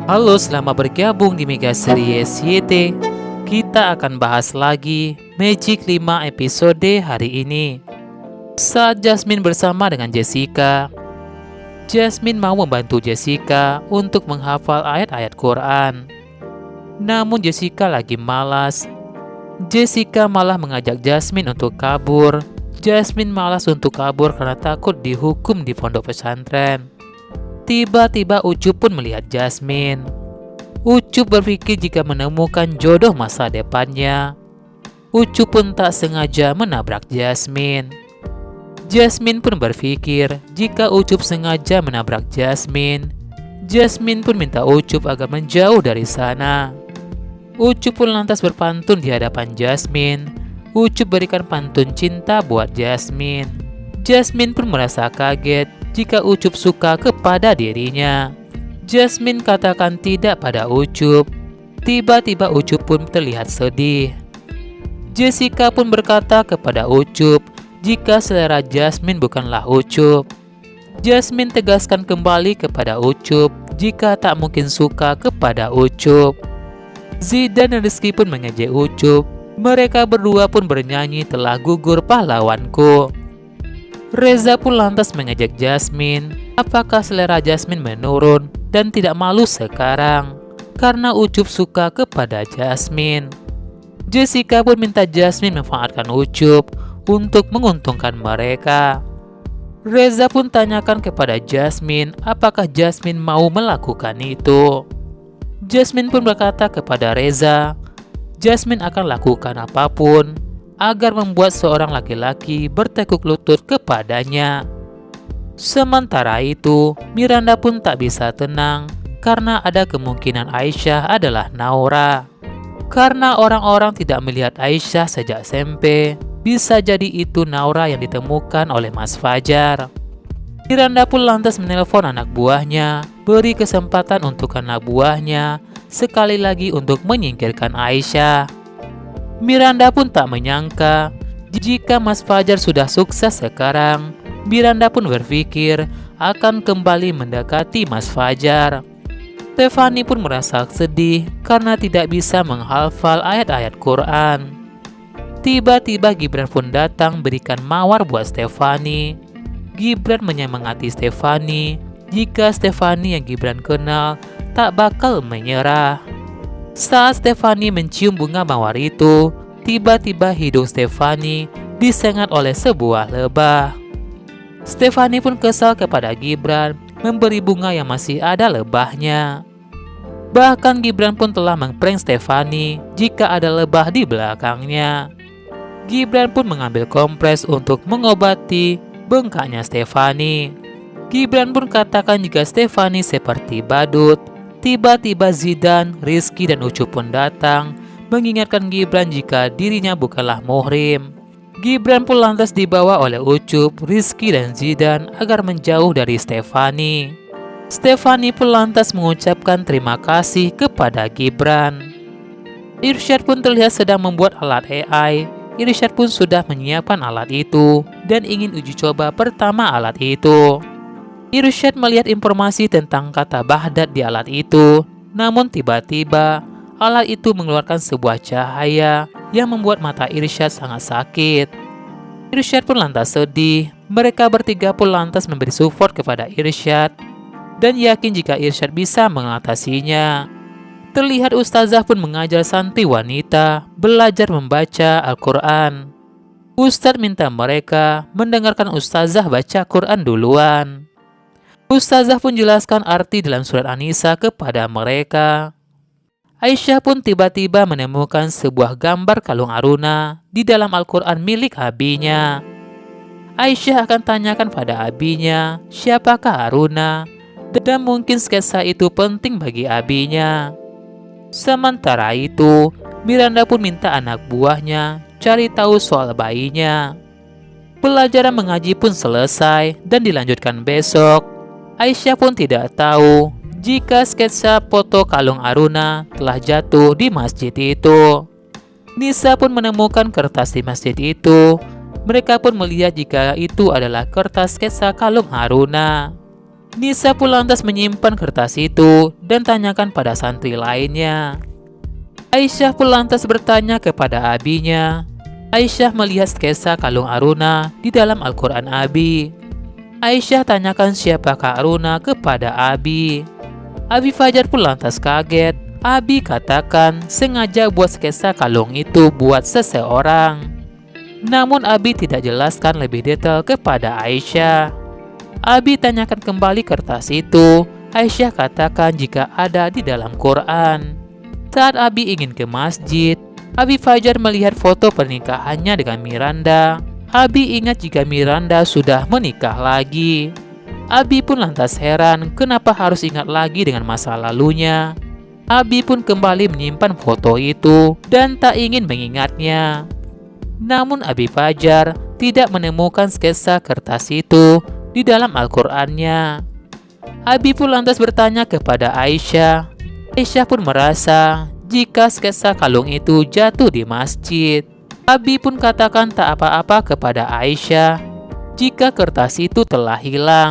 Halo, selamat bergabung di Mega Series YT. Kita akan bahas lagi Magic 5 episode hari ini. Saat Jasmine bersama dengan Jessica, Jasmine mau membantu Jessica untuk menghafal ayat-ayat Quran. Namun Jessica lagi malas. Jessica malah mengajak Jasmine untuk kabur. Jasmine malas untuk kabur karena takut dihukum di pondok pesantren. Tiba-tiba Ucup pun melihat Jasmine. Ucup berpikir jika menemukan jodoh masa depannya. Ucup pun tak sengaja menabrak Jasmine. Jasmine pun berpikir jika Ucup sengaja menabrak Jasmine. Jasmine pun minta Ucup agar menjauh dari sana. Ucup pun lantas berpantun di hadapan Jasmine. Ucup berikan pantun cinta buat Jasmine. Jasmine pun merasa kaget jika Ucup suka kepada dirinya. Jasmine katakan tidak pada Ucup. Tiba-tiba Ucup pun terlihat sedih. Jessica pun berkata kepada Ucup jika selera Jasmine bukanlah Ucup. Jasmine tegaskan kembali kepada Ucup jika tak mungkin suka kepada Ucup. Zidan dan Rizky pun mengejek Ucup. Mereka berdua pun bernyanyi telah gugur pahlawanku. Reza pun lantas mengejek Jasmine. Apakah selera Jasmine menurun dan tidak malu sekarang karena Ucup suka kepada Jasmine? Jessica pun minta Jasmine memanfaatkan Ucup untuk menguntungkan mereka. Reza pun tanyakan kepada Jasmine apakah Jasmine mau melakukan itu. Jasmine pun berkata kepada Reza, Jasmine akan lakukan apapun agar membuat seorang laki-laki bertekuk lutut kepadanya. Sementara itu, Miranda pun tak bisa tenang karena ada kemungkinan Aisyah adalah Naura. Karena orang-orang tidak melihat Aisyah sejak SMP, bisa jadi itu Naura yang ditemukan oleh Mas Fajar. Miranda pun lantas menelpon anak buahnya, beri kesempatan untuk anak buahnya sekali lagi untuk menyingkirkan Aisyah. Miranda pun tak menyangka jika Mas Fajar sudah sukses sekarang. Miranda pun berpikir akan kembali mendekati Mas Fajar. Stefani pun merasa sedih karena tidak bisa menghafal ayat-ayat Quran. Tiba-tiba Gibran pun datang berikan mawar buat Stefani. Gibran menyemangati Stefani jika Stefani yang Gibran kenal tak bakal menyerah. Saat Stefani mencium bunga mawar itu, tiba-tiba hidung Stefani disengat oleh sebuah lebah. Stefani pun kesal kepada Gibran memberi bunga yang masih ada lebahnya. Bahkan Gibran pun telah mengprank Stefani jika ada lebah di belakangnya. Gibran pun mengambil kompres untuk mengobati bengkaknya Stefani. Gibran pun katakan jika Stefani seperti badut. Tiba-tiba Zidan, Rizky dan Ucup pun datang mengingatkan Gibran jika dirinya bukanlah muhrim. Gibran pun lantas dibawa oleh Ucup, Rizky dan Zidan agar menjauh dari Stefani. Stefani pun lantas mengucapkan terima kasih kepada Gibran. Irsyad pun terlihat sedang membuat alat AI. Irsyad pun sudah menyiapkan alat itu dan ingin uji coba pertama alat itu. Irsyad melihat informasi tentang kata Baghdad di alat itu. Namun tiba-tiba alat itu mengeluarkan sebuah cahaya yang membuat mata Irsyad sangat sakit. Irsyad pun lantas sedih. Mereka bertiga pun lantas memberi support kepada Irsyad dan yakin jika Irsyad bisa mengatasinya. Terlihat ustazah pun mengajar santri wanita belajar membaca Al-Quran. Ustadz minta mereka mendengarkan ustazah baca Quran duluan. Ustazah pun jelaskan arti dalam surat An-Nisa kepada mereka. Aisyah pun tiba-tiba menemukan sebuah gambar kalung Aruna di dalam Al-Quran milik abinya. Aisyah akan tanyakan pada abinya siapakah Aruna dan mungkin sketsa itu penting bagi abinya. Sementara itu, Miranda pun minta anak buahnya cari tahu soal bayinya. Pelajaran mengaji pun selesai dan dilanjutkan besok. Aisyah pun tidak tahu jika sketsa foto kalung Aruna telah jatuh di masjid itu. Nisa pun menemukan kertas di masjid itu. Mereka pun melihat jika itu adalah kertas sketsa kalung Aruna. Nisa pun lantas menyimpan kertas itu dan tanyakan pada santri lainnya. Aisyah pun lantas bertanya kepada abinya. Aisyah melihat sketsa kalung Aruna di dalam Al-Quran Abi. Aisyah tanyakan siapakah Aruna kepada Abi. Abi Fajar pun lantas kaget. Abi katakan sengaja buat sketsa kalung itu buat seseorang. Namun Abi tidak jelaskan lebih detail kepada Aisyah. Abi tanyakan kembali kertas itu. Aisyah katakan jika ada di dalam Quran. Saat Abi ingin ke masjid, Abi Fajar melihat foto pernikahannya dengan Miranda. Abi ingat jika Miranda sudah menikah lagi. Abi pun lantas heran kenapa harus ingat lagi dengan masa lalunya. Abi pun kembali menyimpan foto itu dan tak ingin mengingatnya. Namun Abi Fajar tidak menemukan sketsa kertas itu di dalam Al-Qur'annya. Abi pun lantas bertanya kepada Aisyah. Aisyah pun merasa jika sketsa kalung itu jatuh di masjid. Abi pun katakan tak apa-apa kepada Aisyah jika kertas itu telah hilang.